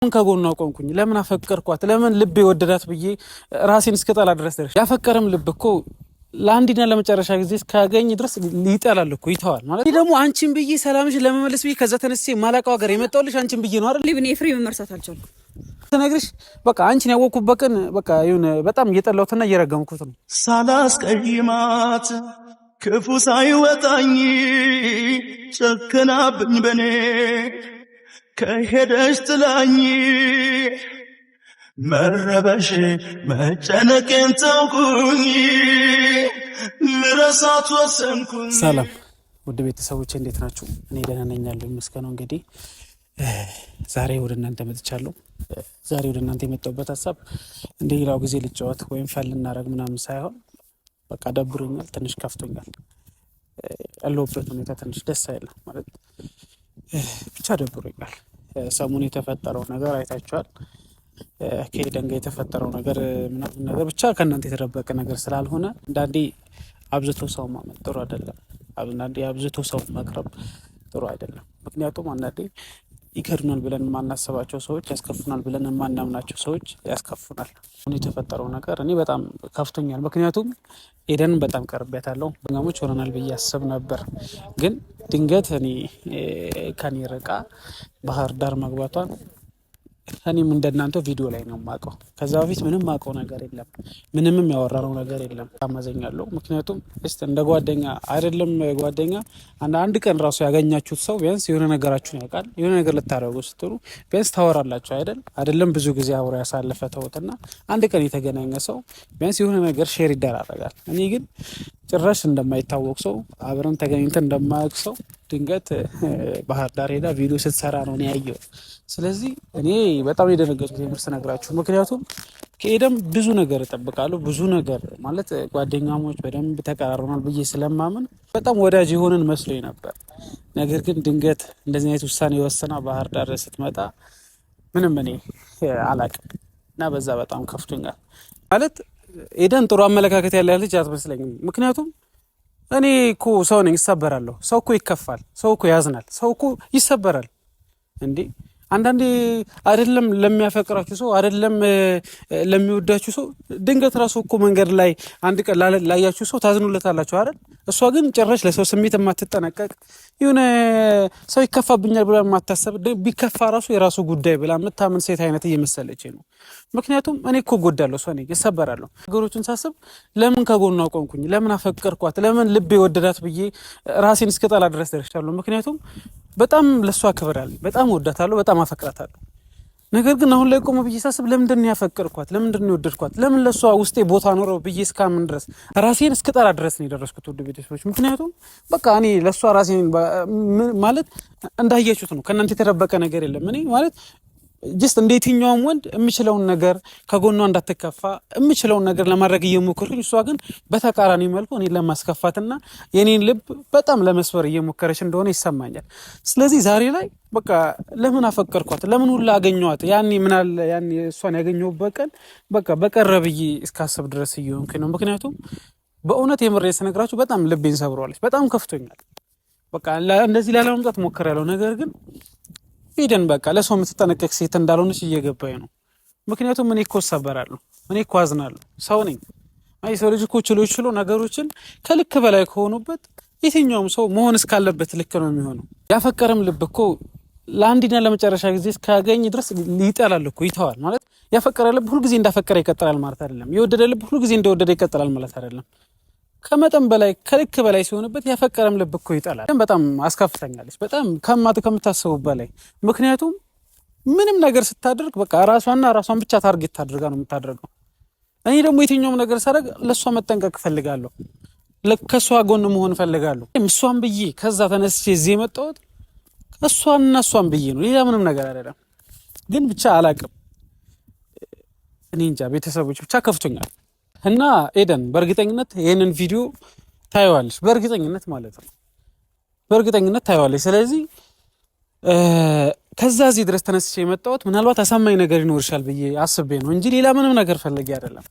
ከጎኗ ቆምኩኝ ለምን አፈቀርኳት ለምን ልቤ ወደዳት ብዬ ራሴን እስከጠላ ድረስ ደረሽ ያፈቀረም ልብ እኮ ለአንዲና ለመጨረሻ ጊዜ እስካገኝ ድረስ ሊጠላል እኮ ይተዋል ማለት ደግሞ አንቺን ብዬ ሰላምሽ ለመመለስ ብዬ ከዛ ተነስቼ ማላቀው ሀገር የመጣሁልሽ አንቺን ብዬ ነው አይደል ሊብኔ ኤፍሬም መርሳት አልቻልኩም ተነግርሽ በቃ አንቺን ያወኩበት ቀን በቃ ይሁን በጣም እየጠላሁትና እየረገምኩት ነው ሳላስቀይማት ክፉ ሳይወጣኝ ጨከናብኝ በኔ ከሄደሽ ጥላኝ መረበሽ መጨነቄን ተውኩኝ ልረሳት ወሰንኩኝ። ሰላም ውድ ቤተሰቦቼ እንዴት ናችሁ? እኔ ደህና ነኝ ያለው ይመስገነው። እንግዲህ ዛሬ ወደ እናንተ መጥቻለሁ። ዛሬ ወደ እናንተ የመጣሁበት ሀሳብ እንደ ሌላው ጊዜ ልጫወት ወይም ፈል እናደርግ ምናምን ሳይሆን በቃ ደብሮኛል፣ ትንሽ ከፍቶኛል። ያለሁበት ሁኔታ ትንሽ ደስ አይልም ማለት ብቻ ደብሮኛል። ሰሞኑን የተፈጠረው ነገር አይታችኋል። ከኤደን ጋር የተፈጠረው ነገር ምናምን ነገር ብቻ ከእናንተ የተደበቀ ነገር ስላልሆነ አንዳንዴ አብዝቶ ሰው ማመን ጥሩ አይደለም። አንዳንዴ አብዝቶ ሰው መቅረብ ጥሩ አይደለም። ምክንያቱም አንዳንዴ ይከዱናል ብለን የማናስባቸው ሰዎች ያስከፉናል ብለን የማናምናቸው ሰዎች ያስከፉናል። አሁን የተፈጠረው ነገር እኔ በጣም ከፍቶኛል። ምክንያቱም ኤደንን በጣም ቀርቤያታለሁ። በጋሞች ሆነናል ብዬ አስብ ነበር። ግን ድንገት እኔ ከኔ ርቃ ባህር ዳር መግባቷን እኔም እንደናንተው ቪዲዮ ላይ ነው የማውቀው። ከዛ በፊት ምንም ማውቀው ነገር የለም፣ ምንምም ያወራነው ነገር የለም። ታማዘኛለሁ። ምክንያቱም እንደ ጓደኛ አይደለም ጓደኛ አንድ ቀን ራሱ ያገኛችሁት ሰው ቢያንስ የሆነ ነገራችሁን ያውቃል። የሆነ ነገር ልታደርጉ ስትሉ ቢያንስ ታወራላችሁ አይደለም ብዙ ጊዜ አብሮ ያሳለፈ ተውትና አንድ ቀን የተገናኘ ሰው ቢያንስ የሆነ ነገር ሼር ይደራረጋል። እኔ ግን ጭራሽ እንደማይታወቅ ሰው አብረን ተገናኝተን እንደማያውቅ ሰው ድንገት ባህር ዳር ሄዳ ቪዲዮ ስትሰራ ነው እኔ ያየው። ስለዚህ እኔ በጣም የደነገጥኩት የምርስ ነግራችሁ። ምክንያቱም ከኤደን ብዙ ነገር እጠብቃለሁ። ብዙ ነገር ማለት ጓደኛሞች በደንብ ተቀራርበናል ብዬ ስለማምን በጣም ወዳጅ የሆንን መስሎኝ ነበር። ነገር ግን ድንገት እንደዚህ አይነት ውሳኔ ወሰና ባህር ዳር ስትመጣ ምንም እኔ አላቅም እና በዛ በጣም ከፍቶኛል። ማለት ኤደን ጥሩ አመለካከት ያለ ልጅ አትመስለኝም። ምክንያቱም እኔ እኮ ሰው ነኝ፣ ይሰበራለሁ። ሰው እኮ ይከፋል፣ ሰው እኮ ያዝናል፣ ሰው እኮ ይሰበራል። እንዴ አንዳንዴ አይደለም ለሚያፈቅራችሁ ሰው አይደለም ለሚወዳችሁ ሰው ድንገት ራሱ እኮ መንገድ ላይ አንድ ቀን ላያችሁ ሰው ታዝኑለታላችሁ አይደል? እሷ ግን ጭራሽ ለሰው ስሜት የማትጠነቀቅ የሆነ ሰው ይከፋብኛል ብላ የማታሰብ ቢከፋ ራሱ የራሱ ጉዳይ ብላ የምታምን ሴት አይነት እየመሰለች ነው። ምክንያቱም እኔ እኮ ጎዳለሁ፣ ሰው ነኝ፣ ይሰበራለሁ። ነገሮችን ሳስብ ለምን ከጎኗ ቆምኩኝ፣ ለምን አፈቀርኳት፣ ለምን ልቤ ወደዳት ብዬ ራሴን እስከጠላ ድረስ ደርሻለሁ። ምክንያቱም በጣም ለሷ ክብር አለኝ፣ በጣም ወዳታለሁ፣ በጣም አፈቅራታለሁ። ነገር ግን አሁን ላይ ቆመ ብዬ ሳስብ ለምንድን ነው ያፈቀርኳት፣ ለምንድን ነው የወደድኳት፣ ለምን ለሷ ውስጤ ቦታ ኖረው ብዬ እስካምን ድረስ ራሴን እስከጠላ ድረስ ነው የደረስኩት ውድ ቤተሰቦች። ምክንያቱም በቃ እኔ ለሷ ራሴን ማለት እንዳያችሁት ነው፣ ከእናንተ የተደበቀ ነገር የለም። እኔ ማለት ጀስት እንደ የትኛውም ወንድ የምችለውን ነገር ከጎኗ እንዳትከፋ የምችለውን ነገር ለማድረግ እየሞከርኩኝ፣ እሷ ግን በተቃራኒ መልኩ እኔን ለማስከፋትና የኔን ልብ በጣም ለመስበር እየሞከረች እንደሆነ ይሰማኛል። ስለዚህ ዛሬ ላይ በቃ ለምን አፈቀርኳት፣ ለምን ሁላ አገኘኋት፣ ያኔ ምን አለ ያኔ እሷን ያገኘሁበት ቀን በቃ በቀረብዬ እስካስብ ድረስ እየሆንኩኝ ነው። ምክንያቱም በእውነት የምሬ ስነግራችሁ በጣም ልቤን ሰብሯለች፣ በጣም ከፍቶኛል። በቃ እንደዚህ ላለመምጣት ሞክሬያለሁ። ነገር ግን ኤደን በቃ ለሰው የምትጠነቀቅ ሴት እንዳልሆነች እየገባኝ ነው። ምክንያቱም እኔ እኮ እሰበራለሁ፣ እኔ እኮ አዝናለሁ፣ ሰው ነኝ። አይ ሰው ልጅ እኮ ችሎ ነገሮችን ከልክ በላይ ከሆኑበት የትኛውም ሰው መሆን እስካለበት ልክ ነው የሚሆነው። ያፈቀረም ልብ እኮ ለአንዲና ለመጨረሻ ጊዜ እስካገኝ ድረስ ይጠላል እኮ ይተዋል ማለት። ያፈቀረ ልብ ሁልጊዜ እንዳፈቀረ ይቀጥላል ማለት አይደለም። የወደደ ልብ ሁልጊዜ እንደወደደ ይቀጥላል ማለት አይደለም። ከመጠን በላይ ከልክ በላይ ሲሆንበት ያፈቀረም ልብ እኮ ይጠላል። በጣም አስከፍተኛለች፣ በጣም ከምታስቡ በላይ። ምክንያቱም ምንም ነገር ስታደርግ በቃ ራሷን ብቻ ታርጌት አድርጋ ነው የምታደርገው። እኔ ደግሞ የትኛውም ነገር ሳደርግ ለሷ መጠንቀቅ ፈልጋለሁ፣ ከሷ ጎን መሆን ፈልጋለሁ። እሷን ብዬ ከዛ ተነስቼ እዚህ የመጣሁት እሷን ብዬ ነው፣ ሌላ ምንም ነገር አይደለም። ግን ብቻ አላቅም፣ እኔ እንጃ ቤተሰቦች ብቻ ከፍቶኛል። እና ኤደን በእርግጠኝነት ይሄንን ቪዲዮ ታየዋለሽ፣ በእርግጠኝነት ማለት ነው፣ በእርግጠኝነት ታየዋለሽ። ስለዚህ ከዛ እዚህ ድረስ ተነስቼ የመጣሁት ምናልባት አሳማኝ ነገር ይኖርሻል ብዬ አስቤ ነው እንጂ ሌላ ምንም ነገር ፈልጌ አይደለም።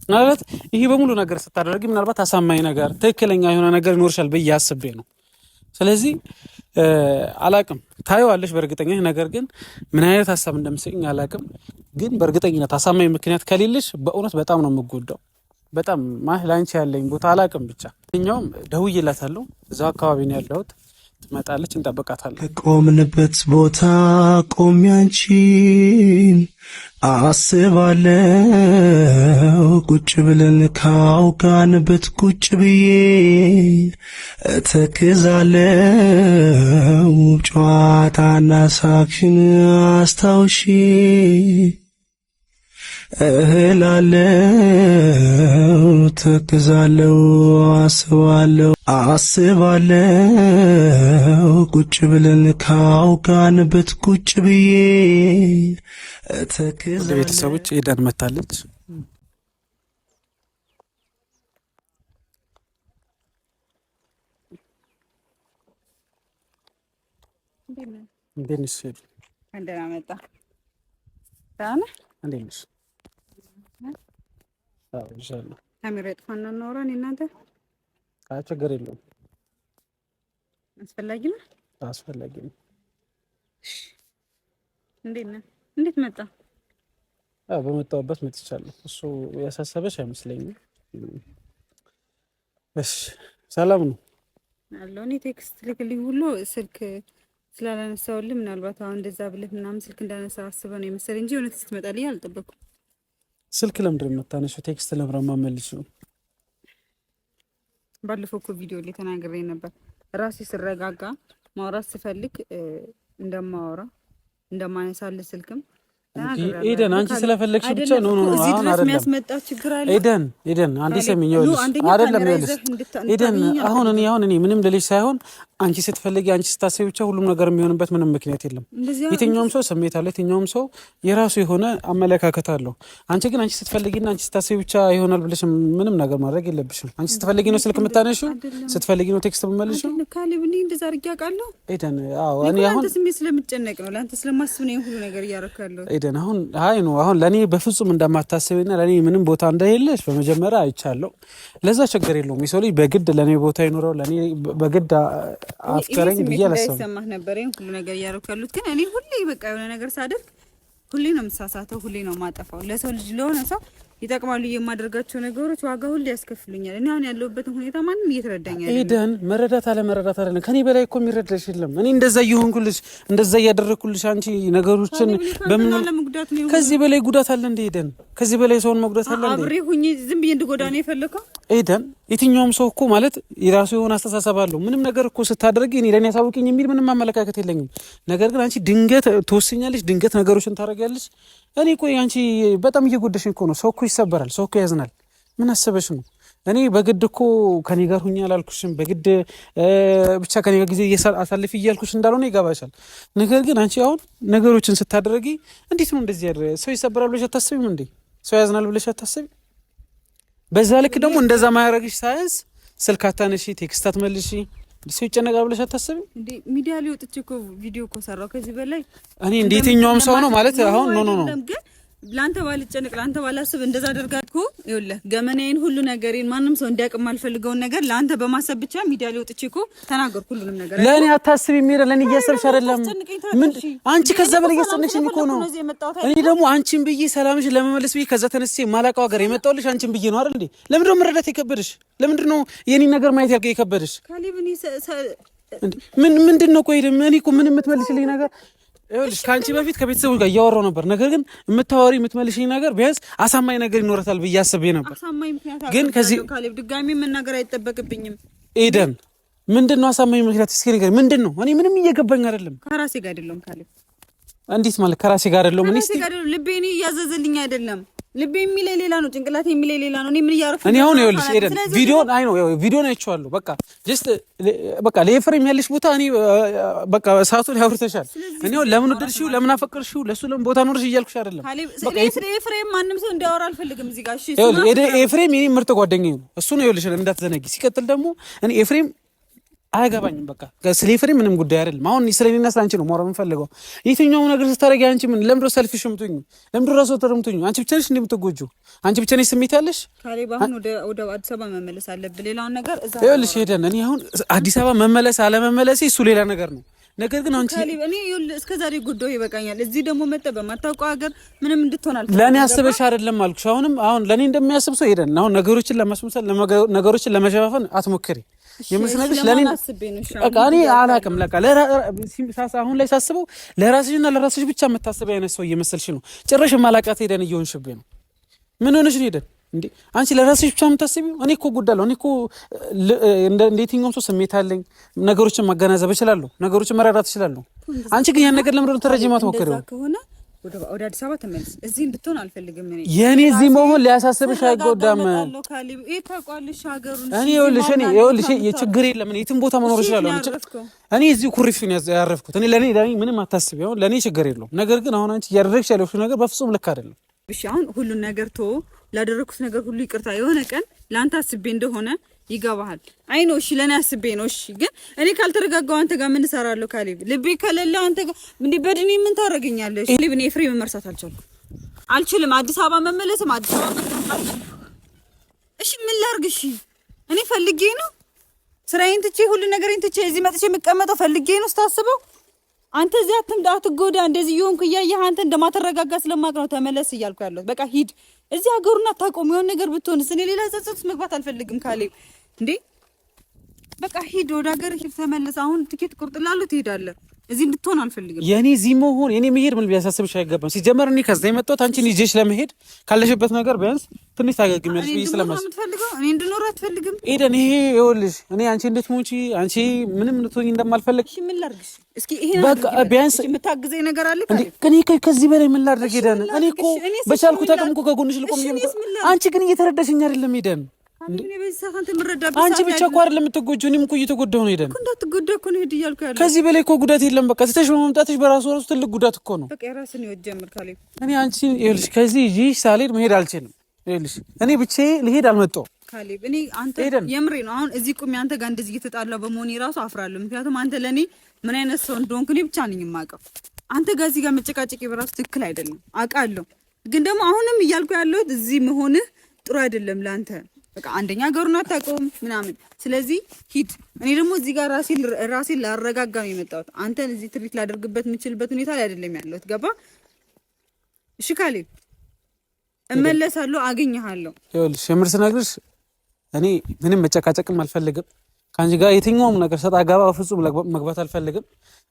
ምናልባት ይሄ በሙሉ ነገር ስታደርጊ ምናልባት አሳማኝ ነገር፣ ትክክለኛ የሆነ ነገር ይኖርሻል ብዬ አስቤ ነው። ስለዚህ አላቅም ታየዋለሽ በእርግጠኝነት ነገር ግን ምን አይነት ሐሳብ እንደምትሰጪኝ አላቅም ግን በእርግጠኝነት አሳማኝ ምክንያት ከሌለሽ በእውነት በጣም ነው የምጎዳው በጣም ላንቺ ያለኝ ቦታ አላቅም ብቻ እኛውም ደውዬላታለሁ እዛው አካባቢ ነው ያለሁት ትመጣለች እንጠብቃታለን ቆምንበት ቦታ ቆሜ አንቺን አስባለው ቁጭ ብለን ካውጋንበት ቁጭ ብዬ እተክዛለው ጨዋታና ሳቅሽን አስታውሼ እህላለው ተክዛለው አስባለው ቁጭ ብለን ካውጋንበት ቁጭ ብዬ እተክዛለው ቤተሰቦች ኤደን መታለች እንዴት ነሽ እንደና መጣ ታና እንዴት ነሽ ይሻላል ካሜራ ይጥፋና እናወራን እናንተ ችግር የለውም አስፈላጊ ነው እንዴት መጣ በመጣሁበት መጥቻለሁ እሱ ያሳሰበሽ አይመስለኝም እሺ ሰላም ነው አለው እኔ ቴክስት ልክልኝ ሁሉ ስልክ ስላላነሳውልህ ምናልባት አሁን እንደዛ ብለህ ምናምን ስልክ እንዳነሳ አስበህ ነው የመሰለኝ እንጂ እውነት ስትመጣልኝ አልጠበኩም ስልክ ለምንድን ነው የምታነሺው ቴክስት ለምንድን ነው የማመልሽው ባለፈው እኮ ቪዲዮ ላይ ተናግሬ ነበር ራሴ ስረጋጋ ማውራት ስፈልግ እንደማነሳልህ ስልክም ኤደን አንቺ ስለፈለግሽ ብቻ ነው አሁን አይደለም የሚያስመጣ ችግር አለ ኤደን አንዴ ሰሚኛው አይደለም ይኸውልሽ ኤደን አሁን እኔ ምንም ልልሽ ሳይሆን አንቺ ስትፈልጊ አንቺ ስታስቢ ብቻ ሁሉም ነገር የሚሆንበት ምንም ምክንያት የለም የትኛውም ሰው ስሜት አለው የትኛውም ሰው የራሱ የሆነ አመለካከት አለው አንቺ ግን አንቺ ስትፈልጊና አንቺ ስታስቢ ብቻ ይሆናል ብለሽ ምንም ነገር ማድረግ የለብሽም አንቺ ስትፈልጊ ነው ስልክ የምታነሺው ስትፈልጊ ነው ቴክስት የምትመልሺው ካሌብኒ እንደዛ አድርጌ አውቃለሁ ኤደን አዎ እኔ አሁን ስሜት ስለምጨነቅ ነው ለአንተ ስለማስብ ነው ሁሉ ነገር እያደረኩ ኤደን አሁን አሁን ለኔ በፍጹም እንደማታስቢና ለኔ ምንም ቦታ እንደሌለሽ በመጀመሪያ አይቻለሁ ለዛ ችግር የለውም የሰው ልጅ በግድ ለኔ ቦታ ይኖረው ለኔ በግድ አፍቀረኝ ብዬ አላሰብኩም ሰማህ ነበር ሁሉ ነገር እያደረኩት ግን እኔ ሁሌ በቃ የሆነ ነገር ሳደርግ ሁሌ ነው የምሳሳተው ሁሌ ነው የማጠፋው ለሰው ልጅ ለሆነ ሰው ይጠቅማሉ የማደርጋቸው ነገሮች ዋጋ ሁሉ ያስከፍሉኛል እኔ አሁን ያለሁበትን ሁኔታ ማንንም እየተረዳኝ አይደለም ኤደን መረዳት አይደለም ከኔ በላይ እኮ የሚረዳሽ የለም እኔ እንደዛ እየሆንኩልሽ እንደዛ እያደረኩልሽ አንቺ ነገሮችን በምን ከዚህ በላይ ጉዳት አለ እንደ ኤደን ከዚህ በላይ ሰውን መጉዳት አለ እንደ አብሬ ሁኚ ዝም ብዬ እንድጎዳ ነው የፈለከው ኤደን የትኛውም ሰው እኮ ማለት የራሱ የሆነ አስተሳሰብ አለው ምንም ነገር እኮ ስታደርጊ እኔ ለኔ ያሳውቂኝ የሚል ምንም አመለካከት የለኝም ነገር ግን አንቺ ድንገት ትወስኛለሽ ድንገት ነገሮችን ታደርጊያለሽ እኔ ቆይ አንቺ በጣም እየጎደሽኝ እኮ ነው ሰው እኮ ይሰበራል ሰው እኮ ያዝናል ምን አሰበሽ ነው እኔ በግድ እኮ ከኔ ጋር ሁኚ አላልኩሽም በግድ ብቻ ከኔ ጋር ጊዜ አሳልፊ እያልኩሽ እንዳልሆነ ይገባሻል ነገር ግን አንቺ አሁን ነገሮችን ስታደርጊ እንዴት ነው እንደዚህ ያደረ ሰው ይሰበራል ብለሽ አታስቢም እንዴ ሰው ያዝናል ብለሽ አታስቢ በዛ ልክ ደግሞ እንደዛ ማያረግሽ ሳይንስ ስልክ አታነሺ ቴክስት አትመልሺ ሰው ይጨነቃል ብለሽ አታስቢም እንዴ ሚዲያ ላይ ወጥቼ እኮ ቪዲዮ እኮ ሰራው ከዚህ በላይ እኔ እንዴትኛውም ሰው ነው ማለት አሁን ኖ ላንተ ባልጨነቅ ላንተ ባላስብ እንደዛ አደርጋልኩ ይኸውልህ ገመናዬን ሁሉ ነገሬን ማንንም ሰው እንዲያውቅ የማልፈልገውን ነገር ላንተ በማሰብ ብቻ ሚዲያ ላይ ወጥቼ እኮ ተናገርኩ ሁሉንም ነገር ለኔ አታስቢ ሚራ ለኔ እያሰብሽ አይደለም ምን አንቺ ከዛ በላይ እያሰብሽኝ እኮ ነው እኔ ደግሞ አንቺን ብዬ ሰላምሽ ለመመለስ ብዬ ከዛ ተነስቼ ማላውቀው ሀገር የመጣሁልሽ አንቺን ብዬ ነው አይደል እንዴ ለምንድን ነው መረዳት የከበደሽ ለምንድን ነው የኔን ነገር ማየት የከበደሽ ካሌብኒ ምንድን ነው ቆይ እኔ እኮ ምን የምትመልሽልኝ ነገር ይኸውልሽ ከአንቺ በፊት ከቤተሰቦች ጋር እያወራሁ ነበር ነገር ግን የምትመልሽኝ ነገር ቢያንስ አሳማኝ ነገር ይኖራታል ብዬ አስቤ ነበር አሳማኝ ምክንያት ግን ከዚህ ካሌብ ድጋሚ መናገር አይጠበቅብኝም ኤደን ምንድን ነው አሳማኝ ምክንያት እስኪ ነገር ምንድን ነው እኔ ምንም እየገባኝ አይደለም ከራሴ ጋር አይደለም ካሌብ እንዴት ማለት ከራሴ ጋር አይደለም እኔ ልቤ እያዘዘልኝ አይደለም ልቤ የሚለኝ ሌላ ነው ጭንቅላቴ የሚለኝ ሌላ ነው እኔ ምን እያረኩ እኔ አሁን ይኸውልሽ ኤደን ቪዲዮን አይቼዋለሁ በቃ ጀስት በቃ ለኤፍሬም ያለሽ ቦታ እኔ በቃ ሰዓቱን ያወርተሻል እኔ አሁን ለምን ወደድሽው ለምን አፈቀርሽው ለሱ ለምን ቦታ ኖርሽ እያልኩሽ አይደለም በቃ ኤፍሬም ማንንም ሰው እንዲያወራ አልፈልግም እዚህ ጋር እሺ ኤፍሬም የኔ ምርጥ ጓደኛዬ ነው እሱ ነው ይኸውልሽ እንዳትዘነጊ ሲቀጥል ደግሞ እኔ ኤፍሬም አያገባኝም። በቃ ስሌፍሪ ምንም ጉዳይ አይደለም። አሁን ስለኔና ስላንቺ ነው ማውራት የምፈልገው። የትኛው ነገር ስታረጊ አንቺ ምን ለምዶ ሰልፊሽ ምትኙ ለምዶ ራስዎ ተረምቱኝ። አንቺ ብቻ ነሽ እንደምትጎጂው፣ አንቺ ብቻ ነሽ ስሜት ያለሽ። ካሌብ አሁን ወደ አዲስ አበባ መመለስ አለብን። ሌላውን ነገር እዛ ይኸውልሽ ሄደን እኔ አሁን አዲስ አበባ መመለስ አለመመለሴ እሱ ሌላ ነገር ነው። ነገር ግን አንቺ ካሌብ እኔ እስከዛሬ ጉዳዩ ይበቃኛል። እዚህ ደግሞ መጣ በማታውቀው ሀገር ምንም እንድትሆን አልፈልግም። ለኔ አስበሽ አይደለም አልኩሽ። አሁን ለኔ እንደሚያስብ ሰው ሄደን አሁን ነገሮችን ለማስመሰል ነገሮችን ለመሸፋፈን አትሞክሪ። የምስነግርሽ ለኔ በቃ እኔ አላውቅም። ለቃ አሁን ላይ ሳስበው ለራስሽና ለራስሽ ብቻ የምታስበው አይነት ሰው እየመሰልሽ ነው። ጭራሽ ማላቃት ሄደን እየሆንሽብኝ ነው። ምን ሆነሽ ነው ሄደን እንዴ? አንቺ ለራስሽ ብቻ የምታስቢው? እኔ እኮ ጉዳለሁ። እኔ እኮ እንደ የትኛውም ሰው ስሜት አለኝ። ነገሮችን ማገናዘብ እችላለሁ። ነገሮችን መረዳት እችላለሁ። አንቺ ግን ያን ነገር ለምን ተረጂ ማትሞክሪው? ወደ አዲስ አበባ ተመለስ። እዚህ እንድትሆን አልፈልግም። የኔ እዚህ መሆን ሊያሳስብሽ አይጎዳም። እኔ ይኸውልሽ የችግር የለም። እኔ የትም ቦታ መኖር እችላለሁ። እኔ እዚህ ኩሪፍ ነው ያረፍኩት። እኔ ለኔ ምንም አታስቢ። አሁን ለኔ ችግር የለውም። ነገር ግን አሁን አንቺ እያደረግሽ ያለሽ ነገር በፍጹም ልክ አይደለም። እሺ አሁን ሁሉን ነገር ላደረኩት ነገር ሁሉ ይቅርታ። የሆነ ቀን ለአንተ አስቤ እንደሆነ ይገባሃል። አይ ነው እሺ፣ ለኔ አስቤ ነው እሺ። ግን እኔ ካልተረጋጋው አንተ ጋር ምን እሰራለሁ? ካሌብ ልቤ ከሌለ አንተ ጋር እንዴ በድኔ ምን ታረጋኛለሽ? ካሌብ እኔ ፍሬም መርሳት አልችልም። አዲስ አበባ መመለስም አዲስ አበባ መመለስም እሺ፣ ምን ላድርግ? እሺ እኔ ፈልጌ ነው ስራዬን ትቼ ሁሉ ነገሬን ትቼ እዚህ መጥቼ የምቀመጠው ፈልጌ ነው ስታስበው። አንተ እዚህ አትጎዳ እንደዚህ ይሆንኩ እያየህ አንተ እንደማትረጋጋ ስለማቅ ነው ተመለስ እያልኩ ያለሁት። በቃ ሂድ እዚህ ሀገሩን አታቆም። የሆነ ነገር ብትሆንስ? እኔ ሌላ ጸጸት መግባት አልፈልግም ካሌብ። እንዴ በቃ ሂድ፣ ወደ ሀገር ሂድ፣ ተመለስ። አሁን ትኬት ቆርጥላለሁ፣ ትሄዳለህ። እዚህ እንድትሆን አልፈልግም። የኔ እዚህ መሆን የኔ መሄድ ምን ቢያሳስብሽ አይገባም። ሲጀመር እኔ ከዛ የመጣሁት አንቺን ይዤሽ ለመሄድ ካለሽበት ነገር ቢያንስ ትንሽ ታገግሚያለሽ ብዬ ስለማስብ እኔ እንድኖር አትፈልግም ኤደን። ይሄ ይኸውልሽ እኔ አንቺ እንድትሞቺ አንቺ ምንም እንድትሆኝ እንደማልፈልግ እሺ ምን ላድርግሽ? እስኪ ይሄ በቃ ቢያንስ የምታግዘኝ ነገር አለ እኔ ከዚህ በላይ ምን ላድርግ ኤደን? እኔ እኮ በቻልኩት አቅም እኮ ከጎንሽ ልቆም። አንቺ ግን እየተረዳሽኝ አይደለም ኤደን። አንቺ ብቻ እኮ አይደለም የምትጎጂው፣ እኔም እኮ እየተጎዳሁ ነው ኤደን። እንዳትጎዳ እኮ ነው ሄድ እያልኩ ያለው። ከዚህ በላይ እኮ ጉዳት የለም። በቃ ትተሽ በመምጣትሽ በራሱ ትልቅ ጉዳት እኮ ነው። በቃ የራስን ህይወት ጀምር ካሌብ። እኔ አንቺ ይኸውልሽ ከዚህ ይህ ሳልሄድ መሄድ አልችልም። ይኸውልሽ እኔ ብቻዬን ልሄድ አልመጣሁም ካሌብ። እኔ አንተ የምሬ ነው አሁን እዚህ ቁሚ አንተ ጋር እንደዚህ እየተጣላሁ በመሆኔ ራሱ አፍራለሁ። ምክንያቱም አንተ ለእኔ ምን አይነት ሰው እንደሆንክ እኔ ብቻ ነኝ የማውቀው። አንተ ጋር እዚህ ጋር መጨቃጨቂ በራሱ ትክክል አይደለም አውቃለሁ። ግን ደግሞ አሁንም እያልኩ ያለሁት እዚህ መሆንህ ጥሩ አይደለም ለአንተ። በቃ አንደኛ ሀገሩን አታውቀውም ምናምን። ስለዚህ ሂድ። እኔ ደግሞ እዚህ ጋር ራሴን ላረጋጋ ነው የመጣሁት። አንተን እዚህ ትሪት ላደርግበት የምችልበት ሁኔታ ላይ አይደለም ያለሁት። ገባ? እሺ ካሌብ እመለሳለሁ፣ አገኘሃለሁ። ይኸውልሽ የምር ስነግርሽ እኔ ምንም መጨቃጨቅም አልፈልግም ከአንቺ ጋር የትኛውም ነገር ሰጣ ገባ በፍጹም መግባት አልፈልግም።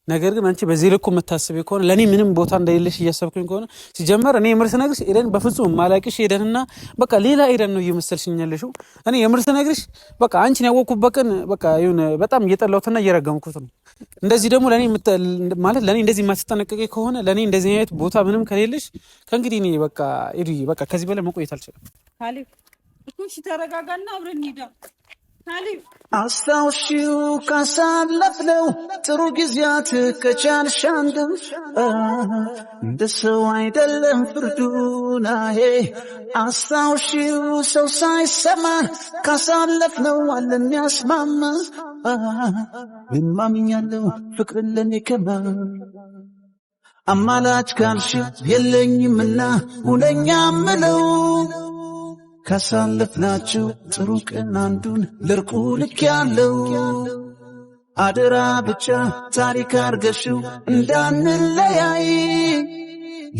ነገር ግን አንቺ በዚህ ልኩ የምታስቢ ከሆነ ለኔ ምንም ቦታ እንደሌለሽ እያሰብኩኝ ከሆነ ሲጀመር እኔ የምር ስነግርሽ ኤደን በፍጹም ማላቂሽ ኤደንና በቃ ሌላ ኤደን ነው እየመሰልሽኝ ያለሽው። እኔ የምር ስነግርሽ በቃ አንቺን ያወቅኩበት ቀን በቃ ይሁን በጣም እየጠላሁትና እየረገምኩት ነው። እንደዚህ ደግሞ ለኔ ማለት ለኔ እንደዚህ የማትጠነቀቂ ከሆነ ለኔ እንደዚህ አይነት ቦታ ምንም ከሌለሽ ከእንግዲህ እኔ በቃ ኤዱዬ በቃ ከዚህ በላይ መቆየት አልችልም። ካሌብ እሺ ተረጋጋና አብረን እንሂድ። አስታውሺው ካሳለፍነው ጥሩ ጊዜያት ከቻልሽ አንድም እንደ ሰው አይደለም ፍርዱናዬ። አስታውሺው ሰው ሳይሰማ ካሳለፍነው አለን ያስማማ። ልማምኛለው ፍቅርን ለኔ ከማ አማላጭ ካልሽ የለኝምና ሁነኛ ምለው ካሳለፍናችሁ ጥሩ ቀን አንዱን ለርቁ ልክ ያለው አደራ ብቻ ታሪክ አርገሽው እንዳንለያይ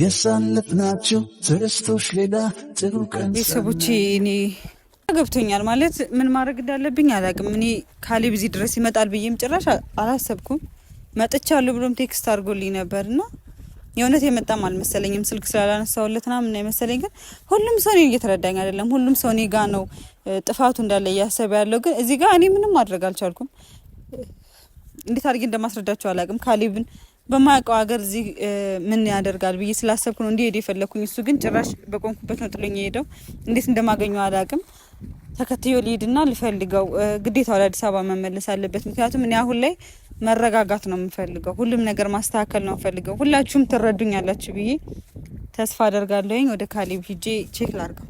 ያሳለፍናችሁ ተረስቶሽ ሌላ ጥሩ ቀን። ቤተሰቦቼ እኔ ገብቶኛል ማለት ምን ማድረግ እንዳለብኝ አላውቅም። እኔ ካሌብ እዚህ ድረስ ይመጣል ብዬም ጭራሽ አላሰብኩም። መጥቻለሁ ብሎም ቴክስት አድርጎልኝ ነበርና የእውነት የመጣም አልመሰለኝም። ስልክ ስላላነሳውለት ምናምን ነው የመሰለኝ። ግን ሁሉም ሰው እኔን እየተረዳኝ አይደለም። ሁሉም ሰው እኔ ጋር ነው ጥፋቱ እንዳለ እያሰበ ያለው። ግን እዚህ ጋር እኔ ምንም ማድረግ አልቻልኩም። እንዴት አድርጌ እንደማስረዳቸው አላውቅም። ካሌብን በማያውቀው ሀገር እዚህ ምን ያደርጋል ብዬ ስላሰብኩ ነው እንዲሄድ የፈለኩኝ። እሱ ግን ጭራሽ በቆንኩበት ነው ጥሎኝ የሄደው። እንዴት እንደማገኘው አላውቅም። ተከትዮ ልሂድና ልፈልገው። ግዴታ ወደ አዲስ አበባ መመለስ አለበት። ምክንያቱም እኔ አሁን ላይ መረጋጋት ነው የምፈልገው። ሁሉም ነገር ማስተካከል ነው የምፈልገው። ሁላችሁም ትረዱኛላችሁ ብዬ ተስፋ አደርጋለሁኝ። ወደ ካሌብ ሂጄ ቼክ ላድርገው።